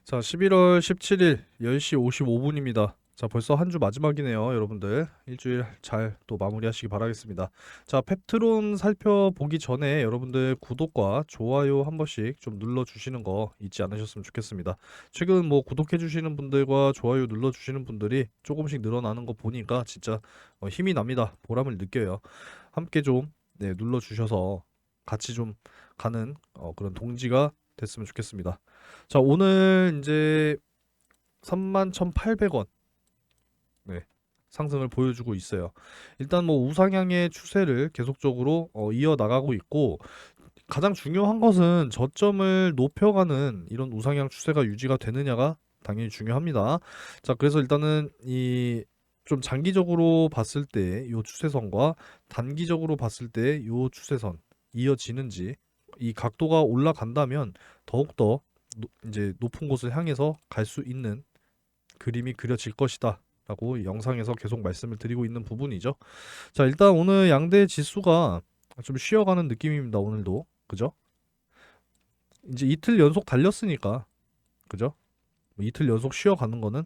자, 11월 17일 10시 55분입니다. 자, 벌써 한 주 마지막이네요, 여러분들. 일주일 잘 또 마무리하시기 바라겠습니다. 자, 펩트론 살펴보기 전에 여러분들 구독과 좋아요 한 번씩 좀 눌러주시는 거 잊지 않으셨으면 좋겠습니다. 최근 뭐 구독해주시는 분들과 좋아요 눌러주시는 분들이 조금씩 늘어나는 거 보니까 진짜 힘이 납니다. 보람을 느껴요. 함께 좀 눌러주셔서 같이 좀 가는 그런 동지가 됐으면 좋겠습니다. 자, 오늘 이제 31,800원 상승을 보여주고 있어요. 일단 뭐 우상향의 추세를 계속적으로 이어나가고 있고, 가장 중요한 것은 저점을 높여가는 이런 우상향 추세가 유지가 되느냐가 당연히 중요합니다. 자, 그래서 일단은 이 좀 장기적으로 봤을 때 이 추세선과 단기적으로 봤을 때 이 추세선 이어지는지, 이 각도가 올라간다면 더욱더 이제 높은 곳을 향해서 갈 수 있는 그림이 그려질 것이다 라고 영상에서 계속 말씀을 드리고 있는 부분이죠. 자, 일단 오늘 양대 지수가 좀 쉬어가는 느낌입니다. 오늘도 그죠? 이제 이틀 연속 달렸으니까, 그죠? 뭐 이틀 연속 쉬어가는 거는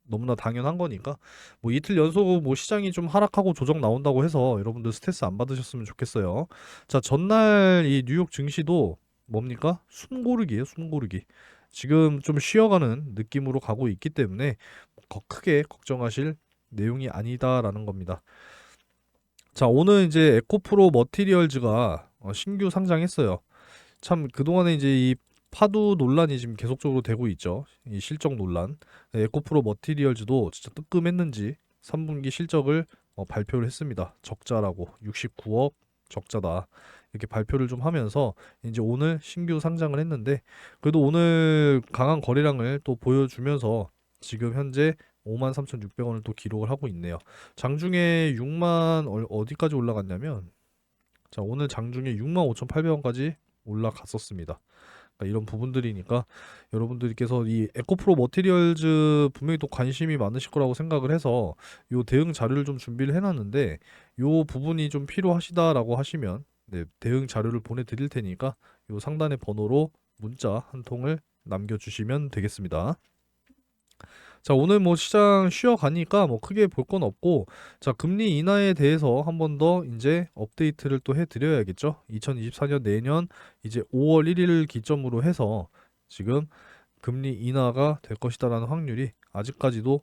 너무나 당연한 거니까, 뭐 이틀 연속 뭐 시장이 좀 하락하고 조정 나온다고 해서 여러분들 스트레스 안 받으셨으면 좋겠어요. 자, 전날 이 뉴욕 증시도 뭡니까? 숨고르기예요, 숨고르기. 지금 좀 쉬어가는 느낌으로 가고 있기 때문에 크게 걱정하실 내용이 아니다라는 겁니다. 자, 오늘 이제 에코프로 머티리얼즈가 신규 상장했어요. 참 그동안에 이제 이 파도 논란이 지금 계속적으로 되고 있죠. 이 실적 논란. 에코프로 머티리얼즈도 진짜 뜨끔했는지 3분기 실적을 발표를 했습니다. 적자라고 69억 적자다. 이렇게 발표를 좀 하면서 이제 오늘 신규 상장을 했는데, 그래도 오늘 강한 거래량을 또 보여주면서 지금 현재 53,600원을 또 기록을 하고 있네요. 장중에 6만 어디까지 올라갔냐면, 자, 오늘 장중에 65,800원까지 올라갔었습니다. 그러니까 이런 부분들이니까 여러분들께서 이 에코프로 머티리얼즈 분명히 또 관심이 많으실 거라고 생각을 해서 요 대응 자료를 좀 준비를 해놨는데, 요 부분이 좀 필요하시다라고 하시면 대응 자료를 보내드릴 테니까 요 상단의 번호로 문자 한 통을 남겨주시면 되겠습니다. 자, 오늘 뭐 시장 쉬어가니까 뭐 크게 볼 건 없고, 자, 금리 인하에 대해서 한 번 더 이제 업데이트를 또 해드려야겠죠. 2024년 내년 이제 5월 1일을 기점으로 해서 지금 금리 인하가 될 것이다라는 확률이 아직까지도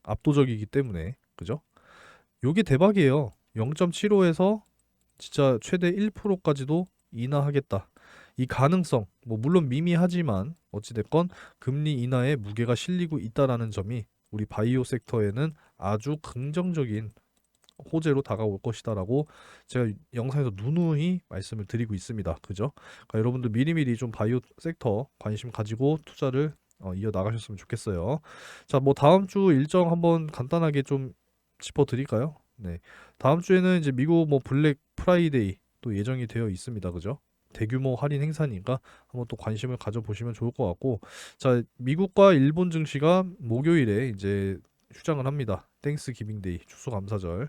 압도적이기 때문에, 그죠? 요게 대박이에요. 0.75에서 진짜 최대 1%까지도 인하하겠다. 이 가능성, 뭐 물론 미미하지만 어찌됐건 금리 인하에 무게가 실리고 있다라는 점이 우리 바이오 섹터에는 아주 긍정적인 호재로 다가올 것이다라고 제가 영상에서 누누이 말씀을 드리고 있습니다. 그죠? 그러니까 여러분들 미리미리 좀 바이오 섹터 관심 가지고 투자를 이어 나가셨으면 좋겠어요. 자, 뭐 다음 주 일정 한번 간단하게 좀 짚어 드릴까요? 네. 다음 주에는 이제 미국 뭐 블랙 프라이데이 또 예정이 되어 있습니다. 그죠? 대규모 할인 행사니까 한번 또 관심을 가져보시면 좋을 것 같고, 자, 미국과 일본 증시가 목요일에 이제 휴장을 합니다. 땡스 기빙데이 추수감사절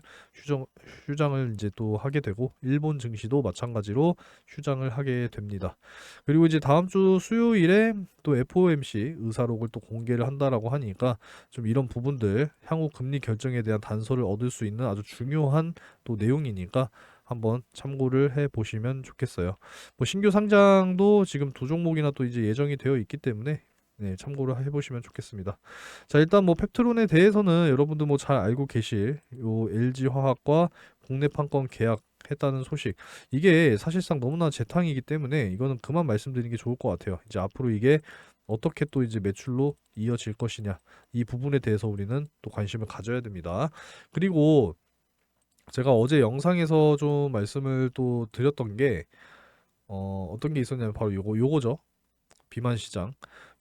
휴장을 이제 또 하게 되고, 일본 증시도 마찬가지로 휴장을 하게 됩니다. 그리고 이제 다음 주 수요일에 또 FOMC 의사록을 또 공개를 한다라고 하니까 좀 이런 부분들 향후 금리 결정에 대한 단서를 얻을 수 있는 아주 중요한 또 내용이니까 한번 참고를 해 보시면 좋겠어요. 뭐 신규 상장도 지금 두 종목이나 또 이제 예정이 되어 있기 때문에 참고를 해보시면 좋겠습니다. 자, 일단 뭐 펩트론에 대해서는 여러분들 뭐 잘 알고 계실 요 LG화학과 국내 판권 계약했다는 소식, 이게 사실상 너무나 재탕이기 때문에 이거는 그만 말씀드리는 게 좋을 것 같아요. 이제 앞으로 이게 어떻게 또 이제 매출로 이어질 것이냐, 이 부분에 대해서 우리는 또 관심을 가져야 됩니다. 그리고 제가 어제 영상에서 좀 말씀을 또 드렸던 게 어떤 게 있었냐면 바로 요거죠. 비만 시장.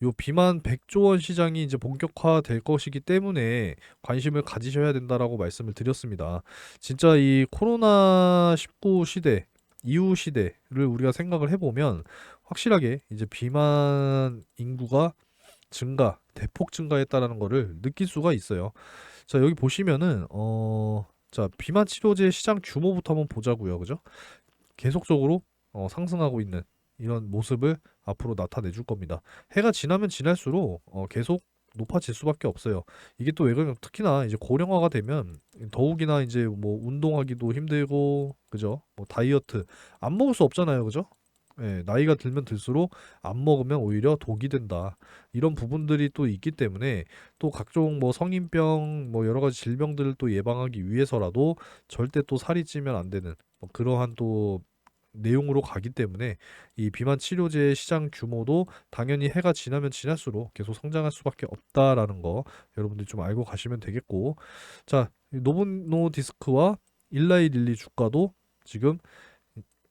요 비만 100조 원 시장이 이제 본격화될 것이기 때문에 관심을 가지셔야 된다라고 말씀을 드렸습니다. 진짜 이 코로나19 시대, 이후 시대를 우리가 생각을 해보면 확실하게 이제 비만 인구가 대폭 증가했다라는 거를 느낄 수가 있어요. 자, 여기 보시면은 자, 비만 치료제 시장 규모부터 한번 보자고요. 그죠? 계속적으로 상승하고 있는 이런 모습을 앞으로 나타내 줄 겁니다. 해가 지나면 지날수록 계속 높아질 수밖에 없어요. 이게 또 왜 그러면 특히나 이제 고령화가 되면 더욱이나 이제 뭐 운동하기도 힘들고 그죠? 뭐 다이어트 안 먹을 수 없잖아요. 그죠? 예, 나이가 들면 들수록 안 먹으면 오히려 독이 된다. 이런 부분들이 또 있기 때문에 또 각종 뭐 성인병 뭐 여러 가지 질병들을 또 예방하기 위해서라도 절대 또 살이 찌면 안 되는 뭐 그러한 또 내용으로 가기 때문에 이 비만 치료제의 시장 규모도 당연히 해가 지나면 지날수록 계속 성장할 수밖에 없다라는 거 여러분들이 좀 알고 가시면 되겠고 자, 이 노보노 디스크와 일라이 릴리 주가도 지금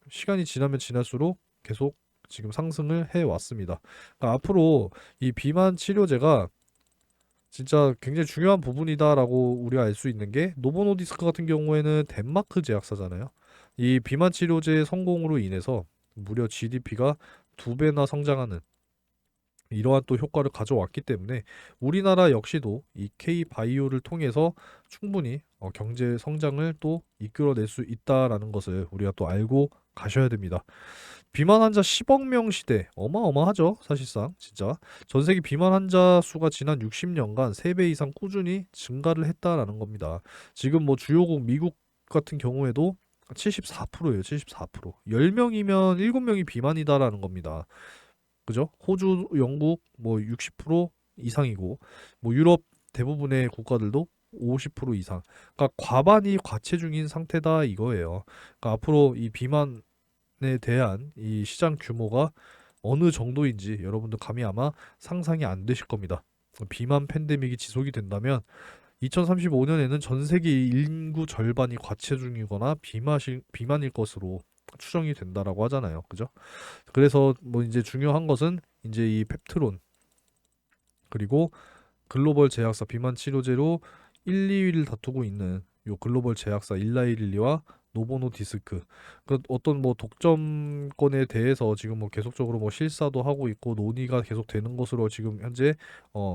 시간이 지나면 지날수록 계속 지금 상승을 해 왔습니다. 그러니까 앞으로 이 비만 치료제가 진짜 굉장히 중요한 부분이다라고 우리가 알 수 있는 게 노보노디스크 같은 경우에는 덴마크 제약사잖아요. 이 비만 치료제 성공으로 인해서 무려 GDP가 두 배나 성장하는 이러한 또 효과를 가져왔기 때문에 우리나라 역시도 이 K바이오를 통해서 충분히 경제 성장을 또 이끌어낼 수 있다라는 것을 우리가 또 알고 가셔야 됩니다. 비만 환자 10억 명 시대 어마어마하죠. 사실상 진짜 전 세계 비만 환자 수가 지난 60년간 3배 이상 꾸준히 증가를 했다라는 겁니다. 지금 뭐 주요국 미국 같은 경우에도 74%예요. 74%. 10명이면 7명이 비만이다라는 겁니다. 그죠? 호주, 영국 뭐 60% 이상이고 뭐 유럽 대부분의 국가들도 50% 이상. 그러니까 과반이 과체중인 상태다 이거예요. 그러니까 앞으로 이 비만에 대한 이 시장 규모가 어느 정도인지 여러분들 감이 아마 상상이 안 되실 겁니다. 비만 팬데믹이 지속이 된다면 2035년에는 전 세계 인구 절반이 과체중이거나 비만일 것으로 추정이 된다라고 하잖아요. 그죠? 그래서 뭐 이제 중요한 것은 이제 이 펩트론 그리고 글로벌 제약사 비만 치료제로 1, 2위를 다투고 있는 요 글로벌 제약사 일라이릴리와 노보노디스크 그 어떤 뭐 독점권에 대해서 지금 뭐 계속적으로 뭐 실사도 하고 있고 논의가 계속 되는 것으로 지금 현재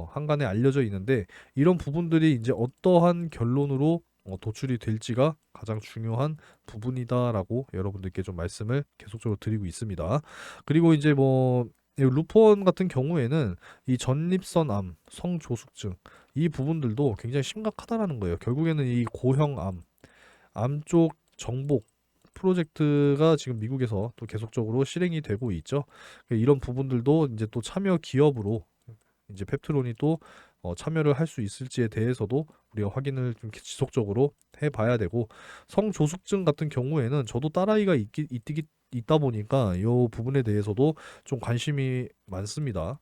한간에 알려져 있는데 이런 부분들이 이제 어떠한 결론으로 도출이 될지가 가장 중요한 부분이다라고 여러분들께 좀 말씀을 계속적으로 드리고 있습니다. 그리고 이제 뭐 루폰 같은 경우에는 이 전립선암, 성조숙증 이 부분들도 굉장히 심각하다라는 거예요. 결국에는 이 고형암, 암 쪽 정복 프로젝트가 지금 미국에서 또 계속적으로 실행이 되고 있죠. 이런 부분들도 이제 또 참여 기업으로 이제 펩트론이 또 참여를 할 수 있을지에 대해서도 우리가 확인을 좀 지속적으로 해봐야 되고 성조숙증 같은 경우에는 저도 딸아이가 있다 보니까 이 부분에 대해서도 좀 관심이 많습니다.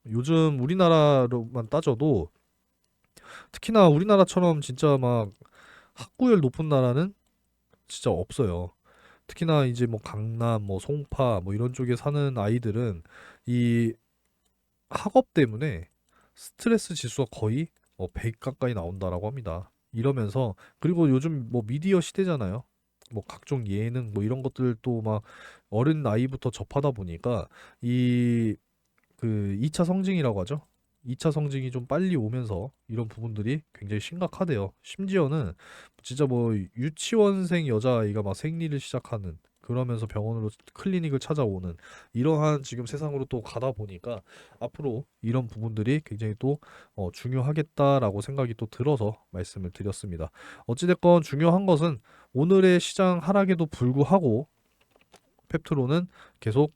요즘 우리나라로만 따져도 특히나 우리나라처럼 진짜 막 학구열 높은 나라는 진짜 없어요. 특히나 이제 뭐 강남, 뭐 송파, 뭐 이런 쪽에 사는 아이들은 이 학업 때문에 스트레스 지수가 거의 100 가까이 나온다라고 합니다. 이러면서 그리고 요즘 뭐 미디어 시대잖아요. 뭐 각종 예능 뭐 이런 것들도 막 어린 나이부터 접하다 보니까 이 그 2차 성징이라고 하죠. 2차 성징이 좀 빨리 오면서 이런 부분들이 굉장히 심각하대요. 심지어는 진짜 뭐 유치원생 여자아이가 막 생리를 시작하는 그러면서 병원으로 클리닉을 찾아오는 이러한 지금 세상으로 또 가다 보니까 앞으로 이런 부분들이 굉장히 또 중요하겠다라고 생각이 또 들어서 말씀을 드렸습니다. 어찌됐건 중요한 것은 오늘의 시장 하락에도 불구하고 펩트론은 계속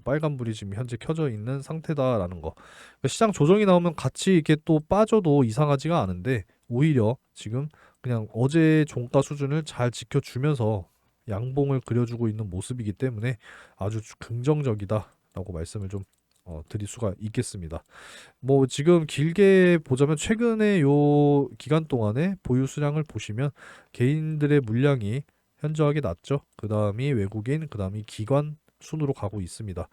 빨간불이 지금 현재 켜져 있는 상태다라는 거. 그러니까 시장 조정이 나오면 같이 이렇게 또 빠져도 이상하지가 않은데 오히려 지금 그냥 어제 종가 수준을 잘 지켜주면서 양봉을 그려주고 있는 모습이기 때문에 아주 긍정적이다라고 말씀을 좀 드릴 수가 있겠습니다. 뭐 지금 길게 보자면 최근에 요 기간 동안에 보유 수량을 보시면 개인들의 물량이 현저하게 낮죠. 그 다음이 외국인, 그 다음이 기관 순으로 가고 있습니다.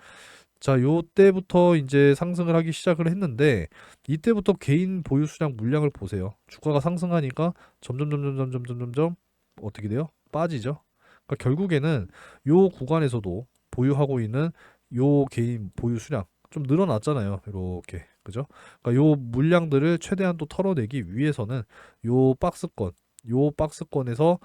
자, 요때부터 이제 상승을 하기 시작을 했는데 이때부터 개인 보유 수량 물량을 보세요. 주가가 상승하니까 점점 어떻게 돼요? 빠지죠. 그러니까 결국에는 요 구간에서도 보유하고 있는 요 개인 보유 수량 좀 늘어났잖아요. 이렇게. 그죠? 그러니까 요 물량들을 최대한 또 털어내기 위해서는 요 박스권에서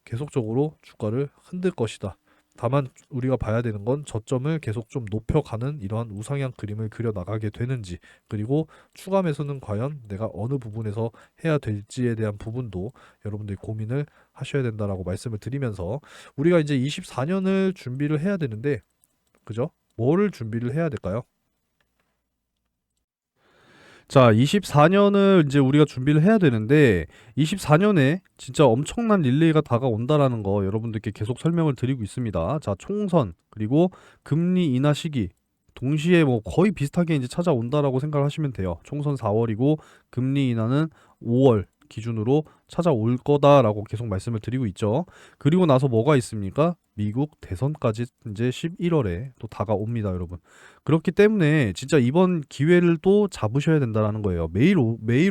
계속적으로 주가를 흔들 것이다. 다만 우리가 봐야 되는 건 저점을 계속 좀 높여가는 이러한 우상향 그림을 그려 나가게 되는지, 그리고 추가 매수는 과연 내가 어느 부분에서 해야 될지에 대한 부분도 여러분들이 고민을 하셔야 된다라고 말씀을 드리면서, 우리가 이제 24년을 준비를 해야 되는데, 그죠? 뭐를 준비를 해야 될까요? 자, 24년을 이제 우리가 준비를 해야 되는데, 24년에 진짜 엄청난 릴레이가 다가온다라는 거 여러분들께 계속 설명을 드리고 있습니다. 자, 총선, 그리고 금리 인하 시기, 동시에 뭐 거의 비슷하게 이제 찾아온다라고 생각을 하시면 돼요. 총선 4월이고, 금리 인하는 5월 기준으로 찾아올 거다라고 계속 말씀을 드리고 있죠. 그리고 나서 뭐가 있습니까? 미국 대선까지 이제 11월에 또 다가옵니다, 여러분. 그렇기 때문에 진짜 이번 기회를 또 잡으셔야 된다라는 거예요. 매일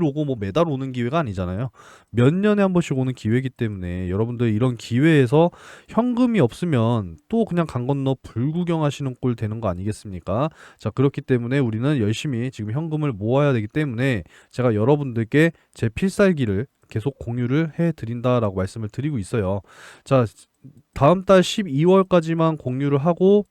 오고 뭐 매달 오는 기회가 아니잖아요. 몇 년에 한 번씩 오는 기회이기 때문에 여러분들 이런 기회에서 현금이 없으면 또 그냥 강 건너 불구경하시는 꼴 되는 거 아니겠습니까? 자, 그렇기 때문에 우리는 열심히 지금 현금을 모아야 되기 때문에 제가 여러분들께 제 필살기를 계속 공유를 해 드린다라고 말씀을 드리고 있어요. 자, 다음 달 12월까지만 공유를 하고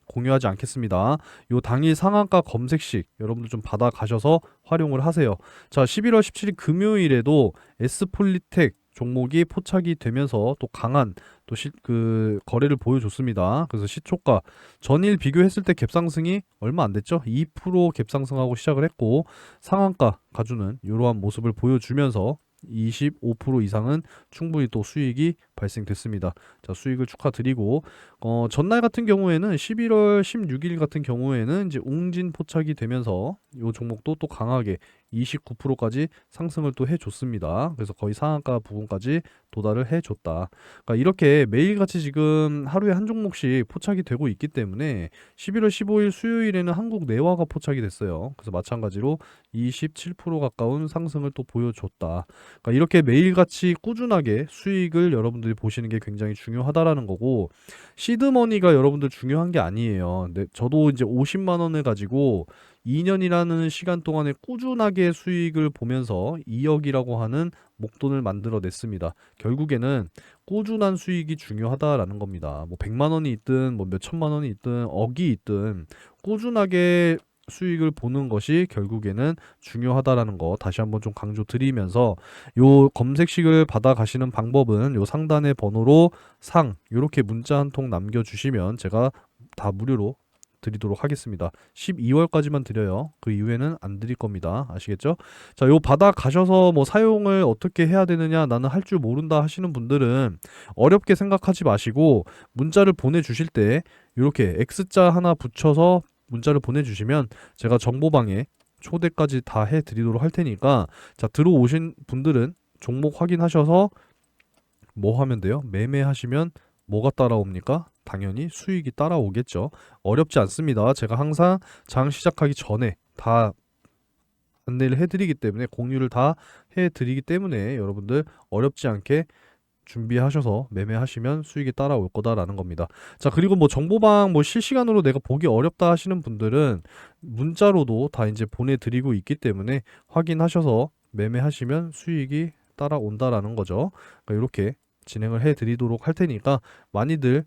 공유하지 않겠습니다. 요 당일 상한가 검색식 여러분들 좀 받아 가셔서 활용을 하세요. 자, 11월 17일 금요일에도 S폴리텍 종목이 포착이 되면서 또 강한 또 그 거래를 보여줬습니다. 그래서 시초가 전일 비교했을 때 갭상승이 얼마 안 됐죠? 2% 갭상승하고 시작을 했고, 상한가 가주는 이러한 모습을 보여주면서 25% 이상은 충분히 또 수익이 발생됐습니다. 자, 수익을 축하드리고, 전날 같은 경우에는 11월 16일 같은 경우에는 이제 웅진 포착이 되면서 이 종목도 또 강하게 29%까지 상승을 또 해줬습니다. 그래서 거의 상한가 부분까지 도달을 해줬다. 그러니까 이렇게 매일같이 지금 하루에 한 종목씩 포착이 되고 있기 때문에 11월 15일 수요일에는 한국 내화가 포착이 됐어요. 그래서 마찬가지로 27% 가까운 상승을 또 보여줬다. 그러니까 이렇게 매일같이 꾸준하게 수익을 여러분들이 보시는 게 굉장히 중요하다라는 거고, 시드머니가 여러분들 중요한 게 아니에요. 근데 저도 이제 50만 원을 가지고 2년이라는 시간 동안에 꾸준하게 수익을 보면서 2억이라고 하는 목돈을 만들어 냈습니다. 결국에는 꾸준한 수익이 중요하다라는 겁니다. 뭐 100만 원이 있든 뭐 몇천만 원이 있든 억이 있든 꾸준하게 수익을 보는 것이 결국에는 중요하다라는 거 다시 한번 좀 강조드리면서, 요 검색식을 받아 가시는 방법은 요 상단의 번호로 상 요렇게 문자 한 통 남겨주시면 제가 다 무료로 드리도록 하겠습니다. 12월까지만 드려요. 그 이후에는 안 드릴 겁니다. 아시겠죠? 자, 요 받아 가셔서 뭐 사용을 어떻게 해야 되느냐, 나는 할 줄 모른다 하시는 분들은 어렵게 생각하지 마시고, 문자를 보내주실 때 이렇게 X자 하나 붙여서 문자를 보내주시면 제가 정보방에 초대까지 다 해드리도록 할 테니까, 자, 들어오신 분들은 종목 확인하셔서 뭐 하면 돼요? 매매하시면 뭐가 따라옵니까? 당연히 수익이 따라오겠죠. 어렵지 않습니다. 제가 항상 장 시작하기 전에 다 안내를 해드리기 때문에, 공유를 다 해드리기 때문에 여러분들 어렵지 않게 준비하셔서 매매하시면 수익이 따라올 거다라는 겁니다. 자, 그리고 뭐 정보방 뭐 실시간으로 내가 보기 어렵다 하시는 분들은 문자로도 다 이제 보내드리고 있기 때문에 확인하셔서 매매하시면 수익이 따라온다라는 거죠. 그러니까 이렇게 진행을 해드리도록 할 테니까 많이들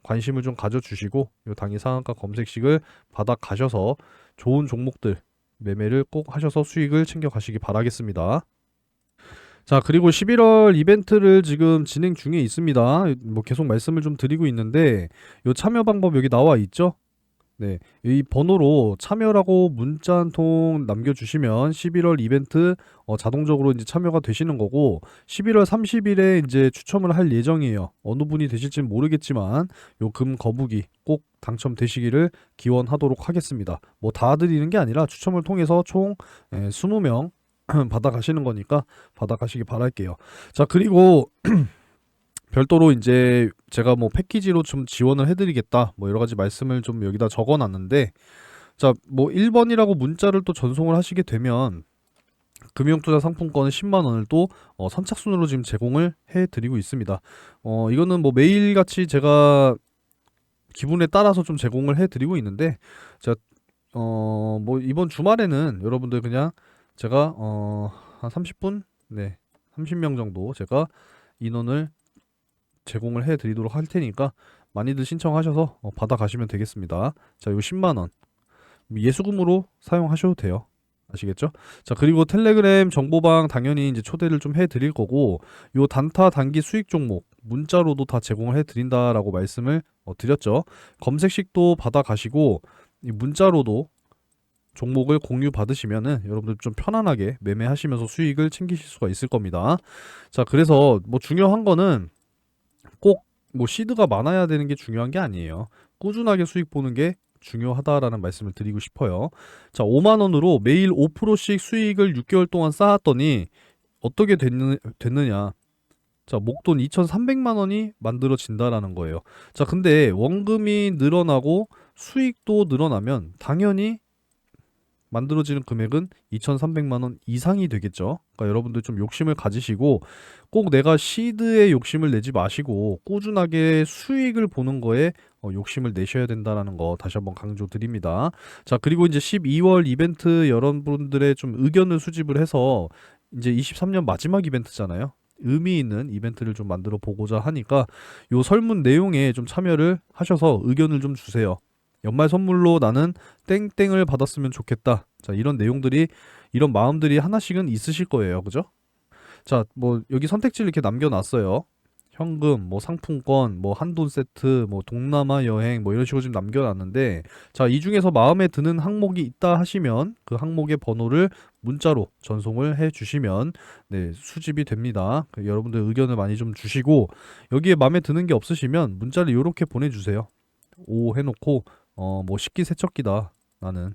관심을 좀 가져주시고, 요 당일 상한가 검색식을 받아 가셔서 좋은 종목들 매매를 꼭 하셔서 수익을 챙겨 가시기 바라겠습니다. 자, 그리고 11월 이벤트를 지금 진행 중에 있습니다. 뭐 계속 말씀을 좀 드리고 있는데, 요 참여 방법 여기 나와 있죠? 네, 이 번호로 참여라고 문자 한 통 남겨주시면 11월 이벤트 자동적으로 이제 참여가 되시는 거고, 11월 30일에 이제 추첨을 할 예정이에요. 어느 분이 되실지는 모르겠지만 요 금 거북이 꼭 당첨되시기를 기원하도록 하겠습니다. 뭐 다 드리는 게 아니라 추첨을 통해서 총 20명 받아가시는 거니까 받아가시기 바랄게요. 자, 그리고 별도로 이제 제가 뭐 패키지로 좀 지원을 해드리겠다, 뭐 여러 가지 말씀을 좀 여기다 적어놨는데, 자, 뭐 1번이라고 문자를 또 전송을 하시게 되면 금융투자 상품권은 10만 원을 또 선착순으로 지금 제공을 해드리고 있습니다. 이거는 뭐 매일같이 제가 기분에 따라서 좀 제공을 해드리고 있는데, 제가 뭐 이번 주말에는 여러분들 그냥 제가 한 30분, 네, 30명 정도 제가 인원을 제공을 해드리도록 할 테니까 많이들 신청하셔서 받아가시면 되겠습니다. 자, 요 10만 원 예수금으로 사용하셔도 돼요. 아시겠죠? 자, 그리고 텔레그램 정보방 당연히 이제 초대를 좀 해드릴 거고, 요 단타 단기 수익 종목 문자로도 다 제공을 해드린다라고 말씀을 드렸죠. 검색식도 받아가시고 이 문자로도 종목을 공유 받으시면은 여러분들 좀 편안하게 매매하시면서 수익을 챙기실 수가 있을 겁니다. 자, 그래서 뭐 중요한 거는 꼭 뭐 시드가 많아야 되는 게 중요한 게 아니에요. 꾸준하게 수익 보는 게 중요하다라는 말씀을 드리고 싶어요. 자, 5만 원으로 매일 5%씩 수익을 6개월 동안 쌓았더니 어떻게 됐느냐? 자, 목돈 2,300만 원이 만들어진다라는 거예요. 자, 근데 원금이 늘어나고 수익도 늘어나면 당연히 만들어지는 금액은 2,300만 원 이상이 되겠죠. 그러니까 여러분들 좀 욕심을 가지시고 꼭 내가 시드에 욕심을 내지 마시고 꾸준하게 수익을 보는 거에 욕심을 내셔야 된다라는 거 다시 한번 강조드립니다. 자, 그리고 이제 12월 이벤트 여러분들의 좀 의견을 수집을 해서 이제 23년 마지막 이벤트잖아요. 의미 있는 이벤트를 좀 만들어 보고자 하니까 요 설문 내용에 좀 참여를 하셔서 의견을 좀 주세요. 연말 선물로 나는 땡땡을 받았으면 좋겠다. 자, 이런 내용들이, 이런 마음들이 하나씩은 있으실 거예요. 그죠? 자, 뭐, 여기 선택지를 이렇게 남겨놨어요. 현금, 뭐, 상품권, 뭐, 한돈 세트, 뭐, 동남아 여행, 뭐, 이런 식으로 지금 남겨놨는데, 자, 이 중에서 마음에 드는 항목이 있다 하시면, 그 항목의 번호를 문자로 전송을 해 주시면, 네, 수집이 됩니다. 여러분들 의견을 많이 좀 주시고, 여기에 마음에 드는 게 없으시면, 문자를 이렇게 보내주세요. 오 해놓고 뭐 식기세척기다 나는,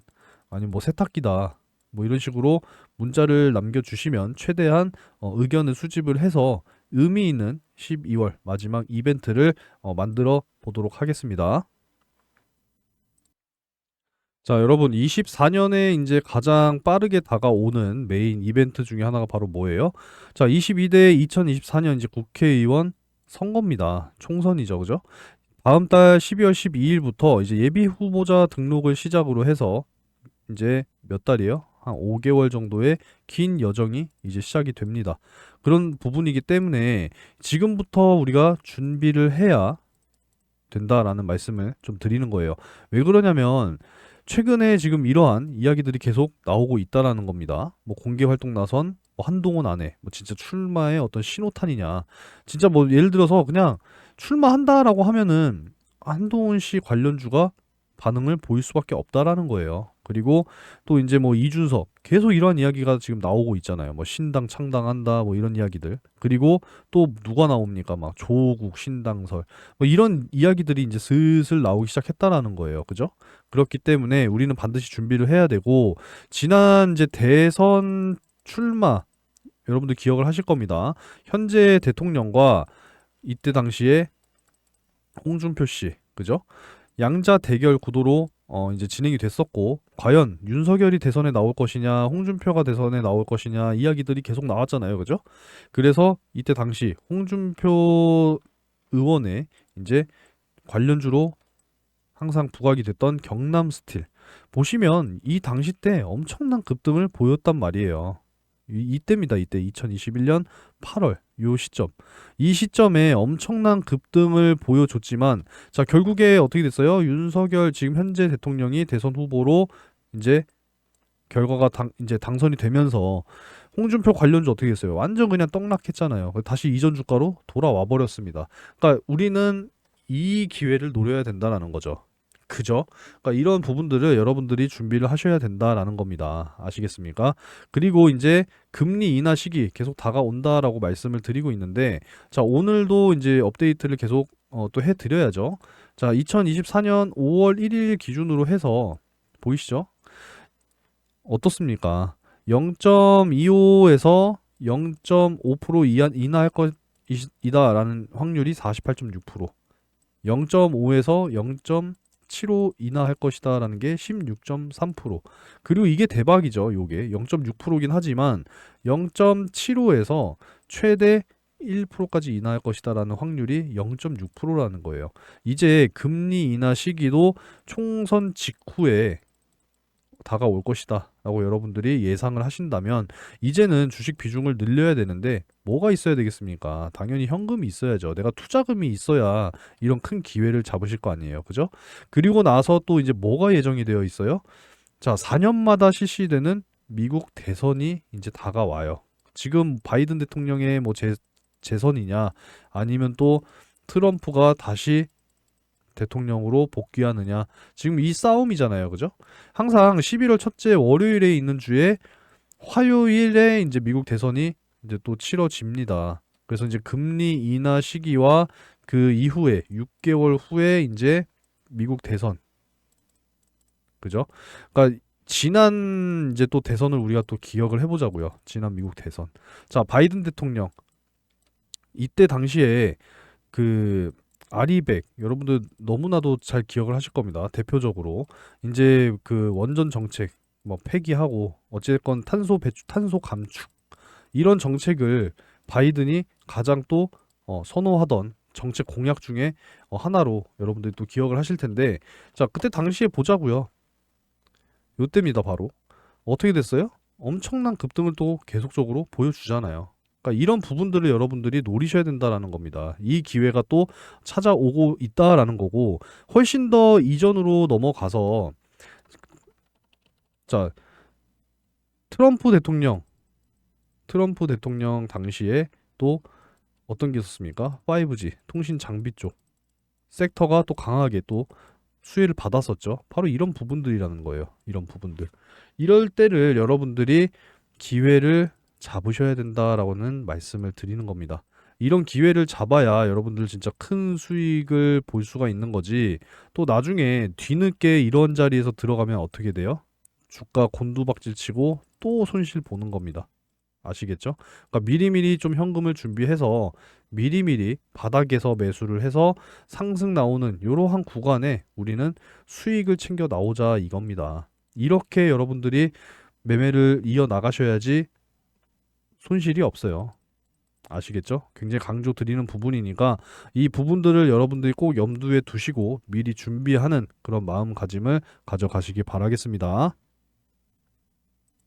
아니면 뭐 세탁기다, 뭐 이런 식으로 문자를 남겨주시면 최대한 의견을 수집을 해서 의미 있는 12월 마지막 이벤트를 만들어 보도록 하겠습니다. 자, 여러분 24년에 이제 가장 빠르게 다가오는 메인 이벤트 중에 하나가 바로 뭐예요? 자, 22대 2024년 이제 국회의원 선거입니다. 총선이죠, 그죠? 다음 달 12월 12일부터 이제 예비 후보자 등록을 시작으로 해서 이제 몇 달이에요? 한 5개월 정도의 긴 여정이 이제 시작이 됩니다. 그런 부분이기 때문에 지금부터 우리가 준비를 해야 된다라는 말씀을 좀 드리는 거예요. 왜 그러냐면 최근에 지금 이러한 이야기들이 계속 나오고 있다라는 겁니다. 뭐 공개 활동 나선 뭐 한동훈 안에 뭐 진짜 출마의 어떤 신호탄이냐. 진짜 뭐 예를 들어서 그냥 출마한다라고 하면은 한동훈 씨 관련주가 반응을 보일 수밖에 없다라는 거예요. 그리고 또 이제 뭐 이준석 계속 이런 이야기가 지금 나오고 있잖아요. 뭐 신당 창당한다 뭐 이런 이야기들. 그리고 또 누가 나옵니까? 막 조국 신당설 뭐 이런 이야기들이 이제 슬슬 나오기 시작했다라는 거예요. 그죠? 그렇기 때문에 우리는 반드시 준비를 해야 되고 지난 이제 대선 출마 여러분들 기억을 하실 겁니다. 현재 대통령과 이때 당시에 홍준표 씨, 그죠? 양자 대결 구도로 이제 진행이 됐었고 과연 윤석열이 대선에 나올 것이냐 홍준표가 대선에 나올 것이냐 이야기들이 계속 나왔잖아요. 그죠? 그래서 이때 당시 홍준표 의원의 이제 관련주로 항상 부각이 됐던 경남 스틸 보시면 이 당시 때 엄청난 급등을 보였단 말이에요. 이때입니다. 이때 2021년 8월 요 시점. 이 시점에 엄청난 급등을 보여줬지만 자, 결국에 어떻게 됐어요? 윤석열 지금 현재 대통령이 대선 후보로 이제 결과가 이제 당선이 되면서 홍준표 관련주 어떻게 됐어요? 완전 그냥 떡락했잖아요. 다시 이전 주가로 돌아와 버렸습니다. 그러니까 우리는 이 기회를 노려야 된다라는 거죠. 그죠? 그러니까 이런 부분들을 여러분들이 준비를 하셔야 된다라는 겁니다. 아시겠습니까? 그리고 이제 금리 인하 시기 계속 다가온다라고 말씀을 드리고 있는데, 자, 오늘도 이제 업데이트를 계속 또 해드려야죠. 자, 2024년 5월 1일 기준으로 해서 보이시죠? 어떻습니까? 0.25에서 0.5% 인하할 것이다라는 확률이 48.6%, 0.5에서 0.75 인하할 것이다라는 게 16.3%. 그리고 이게 대박이죠. 요게 0.6%긴 하지만 0.75에서 최대 1%까지 인하할 것이다라는 확률이 0.6%라는 거예요. 이제 금리 인하 시기도 총선 직후에 다가올 것이다 라고 여러분들이 예상을 하신다면 이제는 주식 비중을 늘려야 되는데 뭐가 있어야 되겠습니까? 당연히 현금이 있어야죠. 내가 투자금이 있어야 이런 큰 기회를 잡으실 거 아니에요. 그죠? 그리고 나서 또 이제 뭐가 예정이 되어 있어요? 자, 4년마다 실시되는 미국 대선이 이제 다가와요. 지금 바이든 대통령의 뭐 재선이냐 아니면 또 트럼프가 다시 대통령으로 복귀하느냐. 지금 이 싸움이잖아요. 그죠? 항상 11월 첫째 월요일에 있는 주에 화요일에 이제 미국 대선이 이제 또 치러집니다. 그래서 이제 금리 인하 시기와 그 이후에 6개월 후에 이제 미국 대선. 그죠? 그러니까 지난 이제 또 대선을 우리가 또 기억을 해보자고요. 지난 미국 대선. 자, 바이든 대통령. 이때 당시에 그 아리백 여러분들 너무나도 잘 기억을 하실 겁니다. 대표적으로 이제 그 원전 정책 뭐 폐기하고 어쨌건 탄소 감축 이런 정책을 바이든이 가장 또 선호하던 정책 공약 중에 하나로 여러분들이 또 기억을 하실 텐데 자 그때 당시에 보자고요. 요때입니다 바로. 어떻게 됐어요? 엄청난 급등을 또 계속적으로 보여주잖아요. 그러니까 이런 부분들을 여러분들이 노리셔야 된다라는 겁니다. 이 기회가 또 찾아오고 있다라는 거고 훨씬 더 이전으로 넘어가서 자 트럼프 대통령 당시에 또 어떤 게 있었습니까? 5G 통신 장비 쪽 섹터가 또 강하게 또 수혜를 받았었죠. 바로 이런 부분들이라는 거예요. 이런 부분들. 이럴 때를 여러분들이 기회를 잡으셔야 된다라고는 말씀을 드리는 겁니다. 이런 기회를 잡아야 여러분들 진짜 큰 수익을 볼 수가 있는 거지. 또 나중에 뒤늦게 이런 자리에서 들어가면 어떻게 돼요? 주가 곤두박질 치고 또 손실 보는 겁니다. 아시겠죠? 그러니까 미리미리 좀 현금을 준비해서 미리미리 바닥에서 매수를 해서 상승 나오는 이러한 구간에 우리는 수익을 챙겨 나오자 이겁니다. 이렇게 여러분들이 매매를 이어 나가셔야지 손실이 없어요. 아시겠죠? 굉장히 강조 드리는 부분이니까 이 부분들을 여러분들이 꼭 염두에 두시고 미리 준비하는 그런 마음가짐을 가져가시기 바라겠습니다.